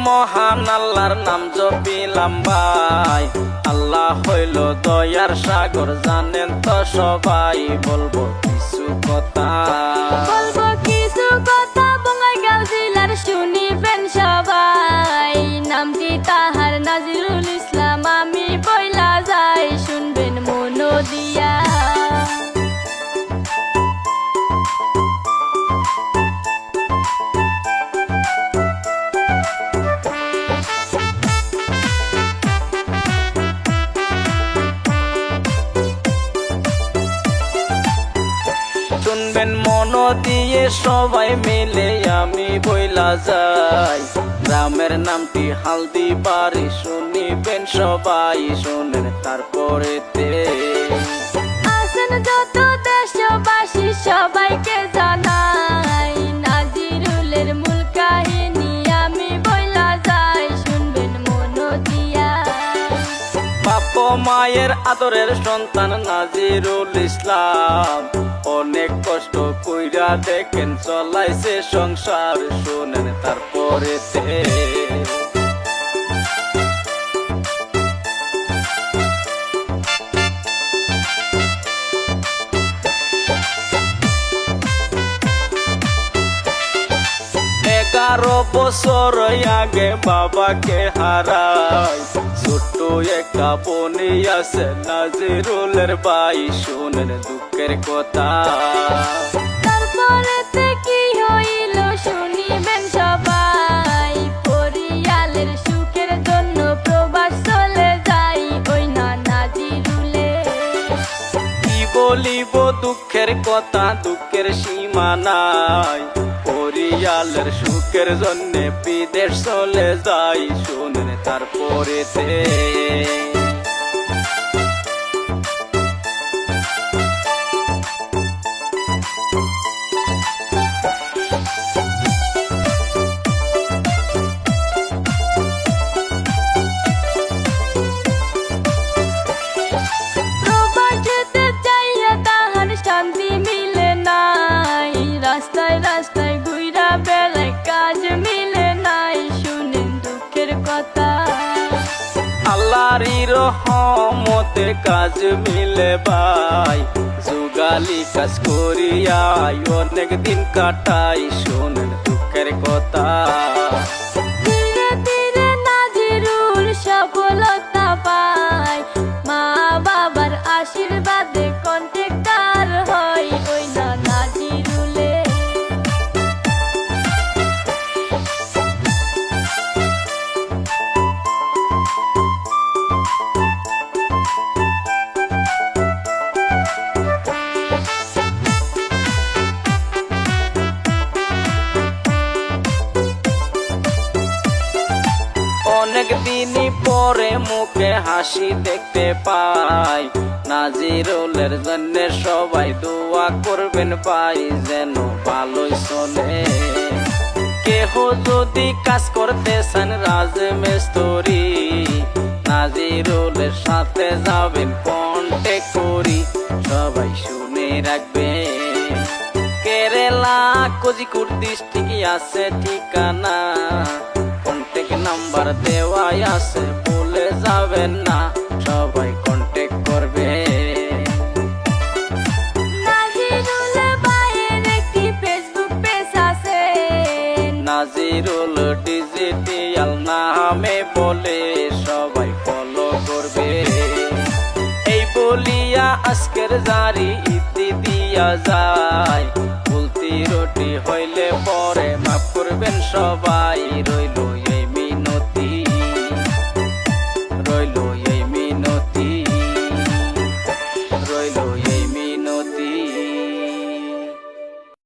মহান আল্লাহর নাম জপিলাম ভাই। আল্লাহ হইল দয়ার সাগর, জানেন তো সবাই, বলবো কিছু কথা। বঙ্গাইগাঁও জেলার শুনিবেন সবাই, নামটি তাহার নাজিরুল ইসলাম, আমি বইলা যাই শুনবেন মনো দিয়া। শুনবেন মন দিয়ে সবাই মিলে, আমি বইলা যাই গ্রামের নামটি হালদি বাড়ি, শুনিবেন সবাই, শোনেন তারপরেতে। আছেন যত দেশবাসী সবাইকে জানাই, নাজিরুলের মূল কাহিনী আমি বইলা যাই শুনবেন মনো দিয়া। বাপ মায়ের আদরের সন্তান নাজিরুল ইসলাম, অনেক কষ্ট কইরা দেখেন চলাইছে সংসার, শোনেন তারপরেতে। এগারো বছর আগে বাবাকে হারাই, ছোট্ট একটা বোনি আছে নাজিরুলের ভাই, শোনেন দুঃখের কথা। তারপরেতে কি হইল শুনিবেন সবাই, পরিয়ালের সুখের জন্য প্রবাস চলে যাই ওই না নাজিরুলে। কি বলিব দুঃখের কথা, দুঃখের সীমা নাই, পরিয়ালের সুখের জন্য বিদেশ চলে যাই, শোনেন তারপরেতে। প্রবাসেতে যাইয়া তাহার শান্তি মিলে নাই, রাস্তায় রাস্তায় ঘুইরা বেলায় কাজ মিলে নাই, শুনেন দুঃখের কথা। আল্লাহরই রহমতে কাজ মিলে ভাই, যুগালি কাজ করিয়াই অনেক দিন কাটাই, শোনেন দুঃখের কথা। ধীরে ধীরে নাজিরুল সফলতা পায়, মা বাবার আশীর্বাদে কন্ট্রাক্টর হয় ওই না নাজিরুলে। অনেক দিনই পরে মুখে হাসি দেখতে পাই, নাজিরুলের জন্য সবাই দোয়া করবেন ভাই, যেন ভালোই চলে। কেহ যদি কাজ করতে চান রাজমিস্ত্রি, নাজিরুলের সাথে যাবেন কন্টেক্ট করি, সবাই শুনে রাখবে। কেরালা কোজিকুড ডিস্ট্রিক্ট আছে ঠিকানা, কন্টেক্ট নাম্বার দেওয়াই আছে, ভুলে যাবেন না, সবাই কন্টেক্ট করবে। নাজিরুল ভাইয়ের একটি ফেসবুক পেজ আছে, নাজিরুল ডিজিটাল নামে বলে, সবাই ফলো করবে। এই বলিয়া আজকের জারি ইতি দিয়া যায়, ভুল ত্রুটি হইলে পরে মাফ করবেন সবাই, রইল